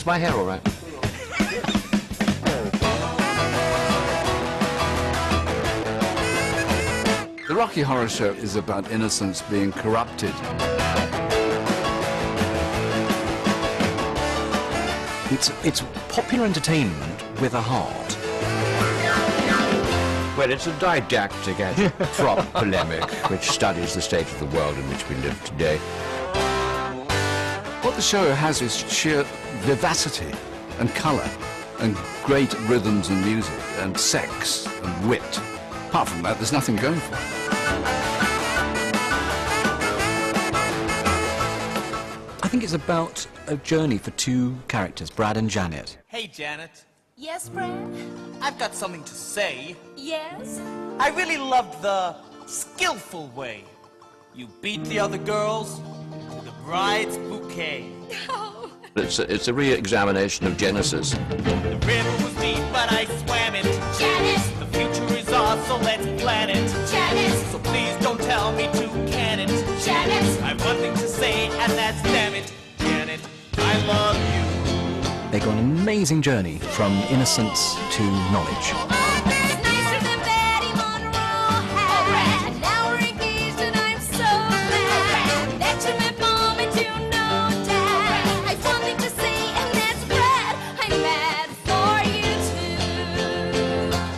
Is my hair all right? The Rocky Horror Show is about innocence being corrupted. It's popular entertainment with a heart. Well, it's a didactic prop polemic which studies the state of the world in which we live today. What the show has is sheer vivacity and colour and great rhythms and music and sex and wit. Apart from that, there's nothing going for it. I think it's about a journey for two characters, Brad and Janet. Hey, Janet. Yes, Brad? I've got something to say. Yes? I really loved the skillful way you beat the other girls to the bride's bouquet. Oh. It's a re-examination of Genesis. The river was deep, but I swam it. Janice! The future is ours, so let's plan it. Janice! So please don't tell me to can it. Janice! I've one thing to say, and that's damn it. Janet, I love you. They go on an amazing journey from innocence to knowledge.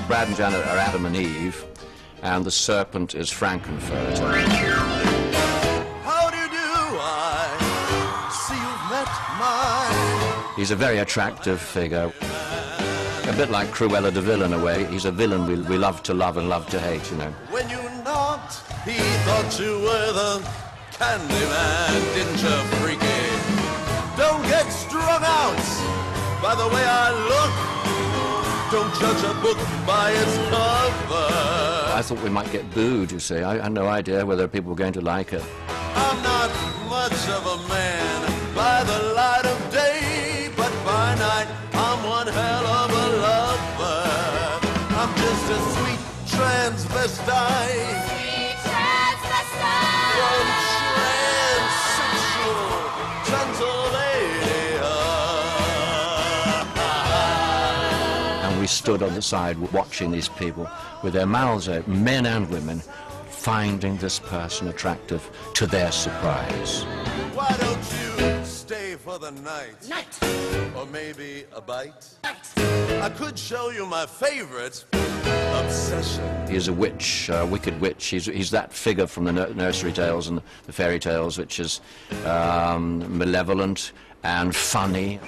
Brad and Janet are Adam and Eve, and the serpent is Frankenfurter. How do you do? I see you've met my... He's a very attractive figure, a bit like Cruella de Vil in a way. He's a villain we love to love and love to hate, you know. When you knocked, he thought you were the candy man, didn't you, freaky? Don't get strung out by the way I look. Don't judge a book by its cover. I thought we might get booed, you see. I had no idea whether people were going to like it. I'm not much of a man by the light of day, but by night I'm one hell of a lover. I'm just a sweet transvestite. Sweet transvestite! From transsexual Transylvania. And we stood on the side watching these people with their mouths open, men and women, finding this person attractive to their surprise. Why don't you stay for the night? Night! Or maybe a bite? Night! I could show you my favorite obsession. He is a witch, a wicked witch. He's that figure from the nursery tales and the fairy tales, which is malevolent and funny.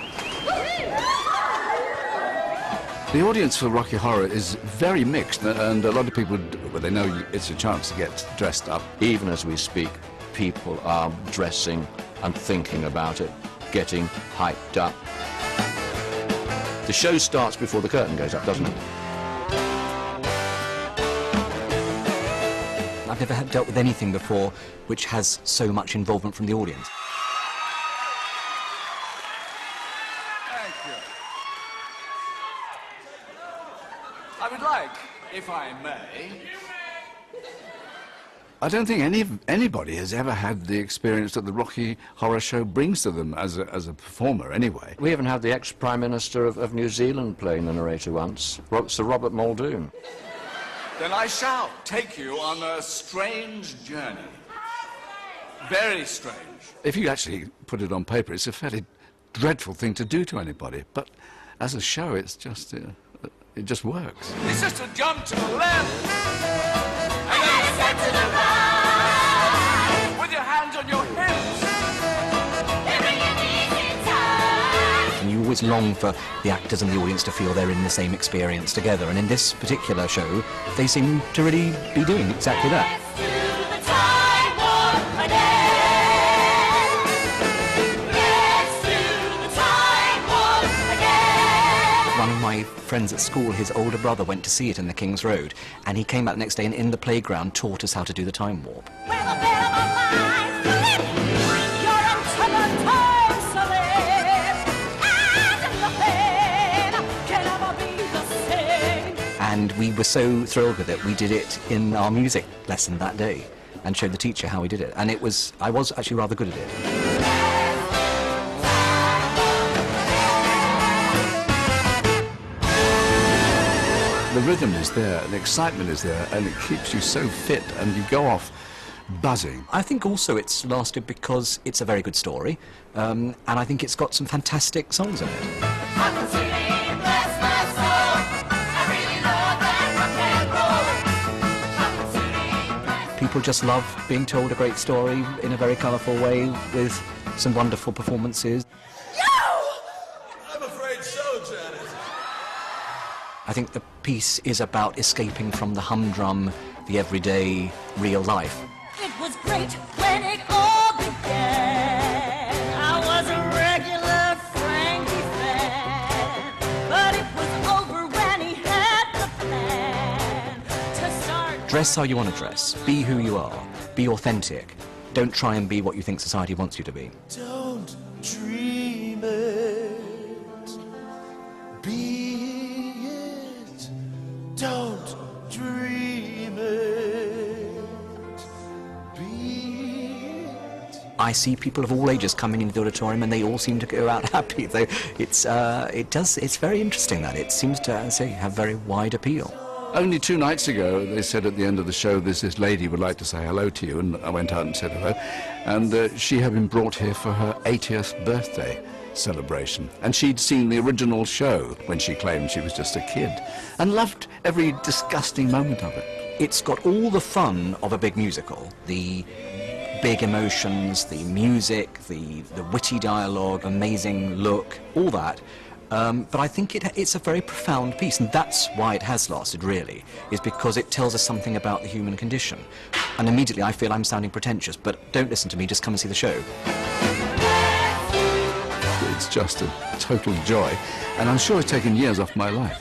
The audience for Rocky Horror is very mixed, and a lot of people, well, they know it's a chance to get dressed up. Even as we speak, people are dressing and thinking about it, getting hyped up. The show starts before the curtain goes up, doesn't it? I've never dealt with anything before which has so much involvement from the audience. Thank you. I would like, if I may... I don't think anybody has ever had the experience that the Rocky Horror Show brings to them as a performer, anyway. We even had the ex-Prime Minister of New Zealand playing the narrator once, Sir Robert Muldoon. Then I shall take you on a strange journey. Very strange. If you actually put it on paper, it's a fairly dreadful thing to do to anybody, but as a show, it's just, it just works. It's just a jump to the left. And then a step to the right. With your hands on your hips. Then bring your knees in tight. And you always long for the actors and the audience to feel they're in the same experience together. And in this particular show, they seem to really be doing exactly that. Let's do the time warp again. Let's do the time warp again. One of my friends at school, his older brother went to see it in the King's Road, and he came out the next day and in the playground taught us how to do the time warp. Well, a bit of a life to live. You're into the time slip. And nothing can ever be the same. And we were so thrilled with it, we did it in our music lesson that day and showed the teacher how we did it. And I was actually rather good at it. rhythm is there, the excitement is there, and it keeps you so fit, and you go off buzzing. I think also it's lasted because it's a very good story, and I think it's got some fantastic songs in it. People just love being told a great story in a very colourful way with some wonderful performances. I'm afraid so, Janet. I think the piece is about escaping from the humdrum, the everyday, real life. It was great when it all began. I was a regular Frankie fan, but it was over when he had the plan to start. Dress how you want to dress. Be who you are. Be authentic. Don't try and be what you think society wants you to be. Don't dream it. Be it. Don't dream it. Be it. I see people of all ages coming into the auditorium, and they all seem to go out happy. It's very interesting that it seems to, as I say, have very wide appeal. Only 2 nights ago, they said at the end of the show, this lady would like to say hello to you, and I went out and said hello. And she had been brought here for her 80th birthday celebration. And she'd seen the original show when she claimed she was just a kid, and loved every disgusting moment of it. It's got all the fun of a big musical. The big emotions, the music, the witty dialogue, amazing look, all that. But I think it's a very profound piece, and that's why it has lasted, really, is because it tells us something about the human condition. And immediately I feel I'm sounding pretentious, but don't listen to me, just come and see the show. It's just a total joy, and I'm sure it's taken years off my life.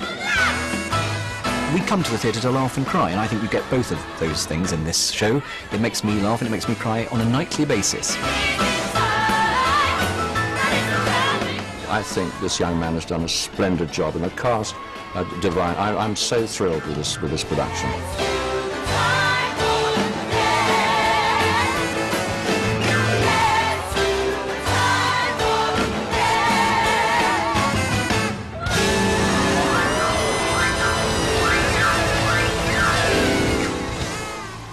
We come to the theatre to laugh and cry, and I think we get both of those things in this show. It makes me laugh and it makes me cry on a nightly basis. I think this young man has done a splendid job, and the cast are divine. I'm so thrilled with this production.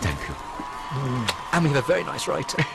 Thank you. And we have a very nice writer.